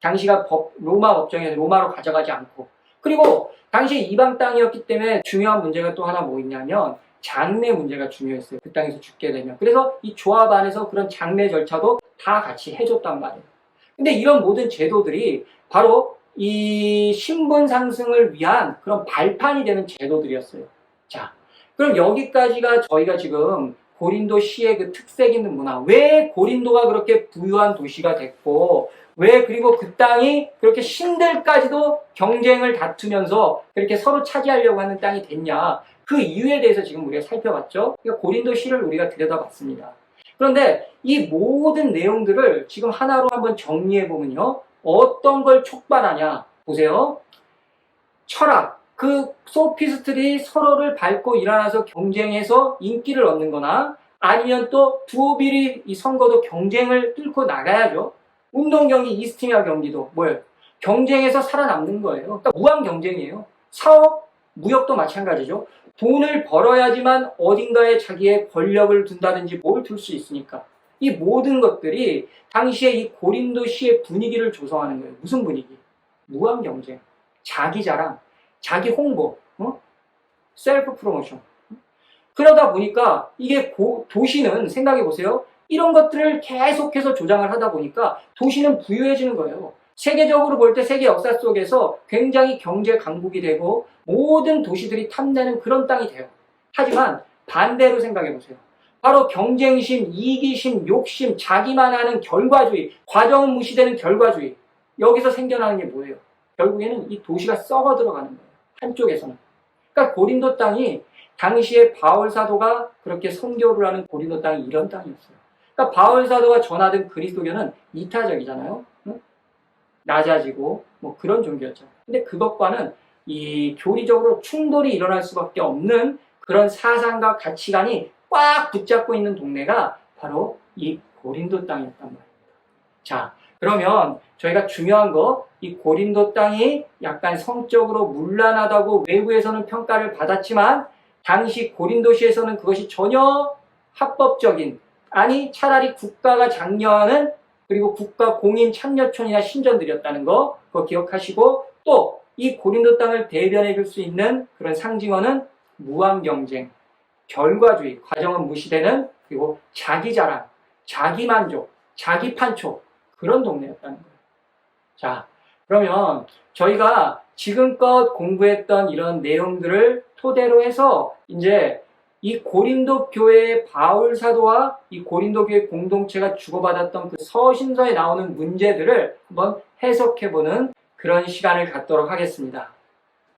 당시가 로마 법정에서 로마로 가져가지 않고. 그리고 당시 이방 땅이었기 때문에 중요한 문제가 또 하나 뭐 있냐면 장례 문제가 중요했어요. 그 땅에서 죽게 되면. 그래서 이 조합 안에서 그런 장례 절차도 다 같이 해줬단 말이에요. 근데 이런 모든 제도들이 바로 이 신분 상승을 위한 그런 발판이 되는 제도들이었어요. 자, 그럼 여기까지가 저희가 지금 고린도시의 그 특색 있는 문화, 왜 고린도가 그렇게 부유한 도시가 됐고, 왜 그리고 그 땅이 그렇게 신들까지도 경쟁을 다투면서 그렇게 서로 차지하려고 하는 땅이 됐냐, 그 이유에 대해서 지금 우리가 살펴봤죠. 그러니까 고린도시를 우리가 들여다봤습니다. 그런데 이 모든 내용들을 지금 하나로 한번 정리해보면요, 어떤 걸 촉발하냐 보세요. 철학, 그 소피스트들이 서로를 밟고 일어나서 경쟁해서 인기를 얻는 거나 아니면 또 두오빌이 이 선거도 경쟁을 뚫고 나가야죠. 운동 경기, 이스티미아 경기도 뭐예요? 경쟁에서 살아남는 거예요. 그러니까 무한 경쟁이에요. 사업, 무역도 마찬가지죠. 돈을 벌어야지만 어딘가에 자기의 권력을 둔다든지 뭘 둘 수 있으니까. 이 모든 것들이 당시에 이 고린도시의 분위기를 조성하는 거예요. 무슨 분위기? 무한 경쟁, 자기 자랑, 자기 홍보, 셀프 프로모션. 그러다 보니까 이게 도시는 생각해 보세요. 이런 것들을 계속해서 조장을 하다 보니까 도시는 부유해지는 거예요. 세계적으로 볼 때 세계 역사 속에서 굉장히 경제 강국이 되고 모든 도시들이 탐내는 그런 땅이 돼요. 하지만 반대로 생각해 보세요. 바로 경쟁심, 이기심, 욕심, 자기만 하는 결과주의, 과정은 무시되는 결과주의. 여기서 생겨나는 게 뭐예요? 결국에는 이 도시가 썩어 들어가는 거예요. 한쪽에서는. 그러니까 고린도 땅이 당시에 바울 사도가 그렇게 선교를 하는 고린도 땅이 이런 땅이었어요. 그러니까 바울 사도가 전하던 그리스도교는 이타적이잖아요. 응? 낮아지고 뭐 그런 종교였죠. 근데 그것과는 이 교리적으로 충돌이 일어날 수밖에 없는 그런 사상과 가치관이 꽉 붙잡고 있는 동네가 바로 이 고린도 땅이었단 말입니다. 자, 그러면 저희가 중요한 거, 이 고린도 땅이 약간 성적으로 문란하다고 외부에서는 평가를 받았지만 당시 고린도시에서는 그것이 전혀 합법적인, 아니 차라리 국가가 장려하는, 그리고 국가 공인 창녀촌이나 신전들이었다는 거 그거 기억하시고, 또 이 고린도 땅을 대변해 줄 수 있는 그런 상징어는 무한 경쟁, 결과주의, 과정은 무시되는, 그리고 자기 자랑, 자기 만족, 자기 판촉, 그런 동네였다는 거예요. 자, 그러면 저희가 지금껏 공부했던 이런 내용들을 토대로 해서 이제 이 고린도 교회의 바울 사도와 이 고린도 교회 공동체가 주고받았던 그 서신서에 나오는 문제들을 한번 해석해보는 그런 시간을 갖도록 하겠습니다.